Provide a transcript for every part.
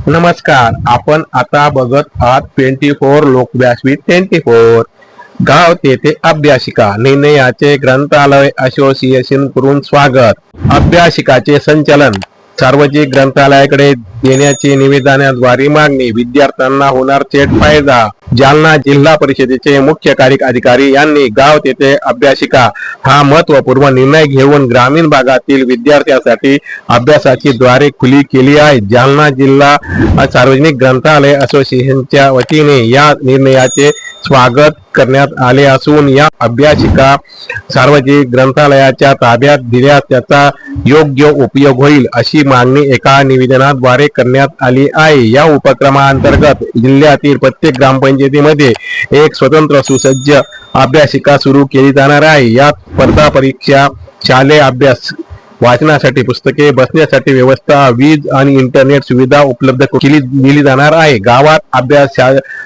नमस्कार. आपण आता बघत आहात 24 लोकव्यासपीठ 24. गाव तेथे अभ्यासिका निर्णयाचे ग्रंथालय असोसिएशन कडून स्वागत. अभ्यासिकाचे संचालन सार्वजनिक ग्रंथालयाकडे देण्याची निवेदनाद्वारे मागणी. विद्यार्थ्यांना होणार थेट फायदा. जालना जिल्हा परिषदेचे मुख्य कार्यकारी अधिकारी यांनी गाव तेथे अभ्यासिका हा महत्वपूर्ण निर्णय घेऊन ग्रामीण भागातील विद्यार्थ्यांसाठी अभ्यासाची द्वारे खुली केली आहे. जालना जिल्हा सार्वजनिक ग्रंथालय असोसिएशनच्या वतीने या निर्णयाचे स्वागत करण्यात आले असून या अभ्यासिका सार्वजनिक ग्रंथालयाच्या ताब्यात दिल्यास त्याचा योग्य उपयोग होईल अशी मागणी एका निवेदनाद्वारे करण्यात आली आहे. या उपक्रमाअंतर्गत जिल्ह्यातील प्रत्येक ग्रामपंचायतीमध्ये एक स्वतंत्र सुसज्ज अभ्यासिका सुरू केली जाणार आहे. यात स्पर्धा परीक्षा, शालेय अभ्यास, वाचनासाठी पुस्तके, बसण्यासाठी व्यवस्था, वीज आणि इंटरनेट सुविधा उपलब्ध केली जाणार आहे. गावात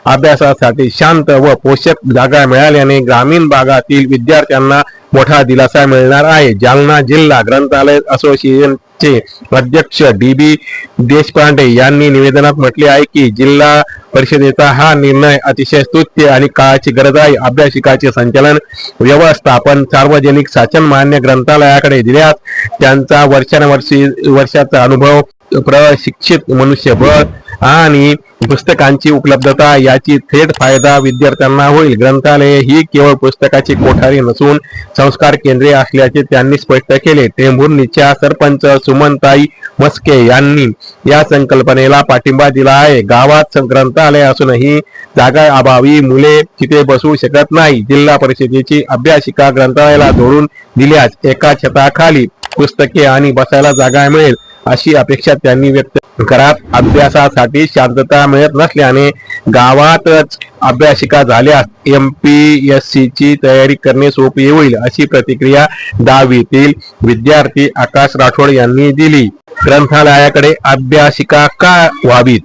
अभ्यासासाठी शांत व पोषक जागा मिळाल्याने ग्रामीण भागातील विद्यार्थ्यांना मोठा दिलासा मिळणार आहे. जालना जिल्हा ग्रंथालय असोसिएशनचे अध्यक्ष DB देशपांडे यांनी निवेदनात म्हटले आहे की जिल्हा परिषदेचा हा निर्णय अतिशय स्तुत्य आणि काळाची गरज आहे. अभ्यासिकाचे संचालन व्यवस्थापन सार्वजनिक शासन मान्य ग्रंथालयाकडे दिल्यास त्यांचा वर्षाचा अनुभव, प्रशिक्षित मनुष्यबळ आणि पुस्तकांची उपलब्धता याची थेट फायदा विद्यार्थ्यांना होईल. ग्रंथालय ही केवळ पुस्तकाची कोठारी नसून संस्कार केंद्रे असल्याचे त्यांनी स्पष्ट केले. टेंभुर्णीच्या सरपंच सुमनताई मस्के यांनी या संकल्पनेला पाठिंबा दिला आहे. गावात ग्रंथालय असूनही जागा अभावी मुले तिथे बसू शकत नाही. जिल्हा परिषदेची अभ्यासिका ग्रंथालयाला जोडून दिल्यास एका छताखाली पुस्तके आणि बसायला जागा मिळेल अशी अपेक्षा त्यांनी व्यक्त करत अभ्यासासाठी शांतता मिळत नसल्याने गावातच अभ्यासिका झाल्यास MPSC ची तयारी करणे सोपे होईल अशी प्रतिक्रिया 10वीतील विद्यार्थी आकाश राठोड यांनी दिली. ग्रंथालयाकडे अभ्यासिका का व्हावीत?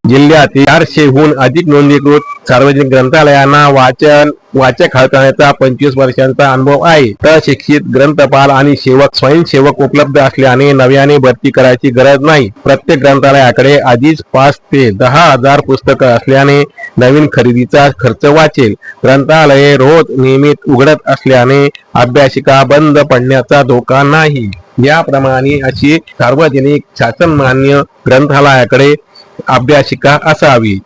जिल्ह्यातील 400हून अधिक नोंदणीकृत सार्वजनिक ग्रंथालयांना वाचक हाताळण्याचा 25 वर्षांचा अनुभव आहे. प्रशिक्षित ग्रंथपाल आणि स्वयंसेवक उपलब्ध असल्याने नव्याने भरती करायची गरज नाही. प्रत्येक ग्रंथालयाकडे आधीच 5 ते 10 हजार पुस्तकं असल्याने नवीन खरेदीचा खर्च वाचेल. ग्रंथालये रोज नियमित उघडत असल्याने अभ्यासिका बंद पडण्याचा धोका नाही. याप्रमाणे अशी सार्वजनिक शासनमान्य ग्रंथालयाकडे अभ्यासिका असावी.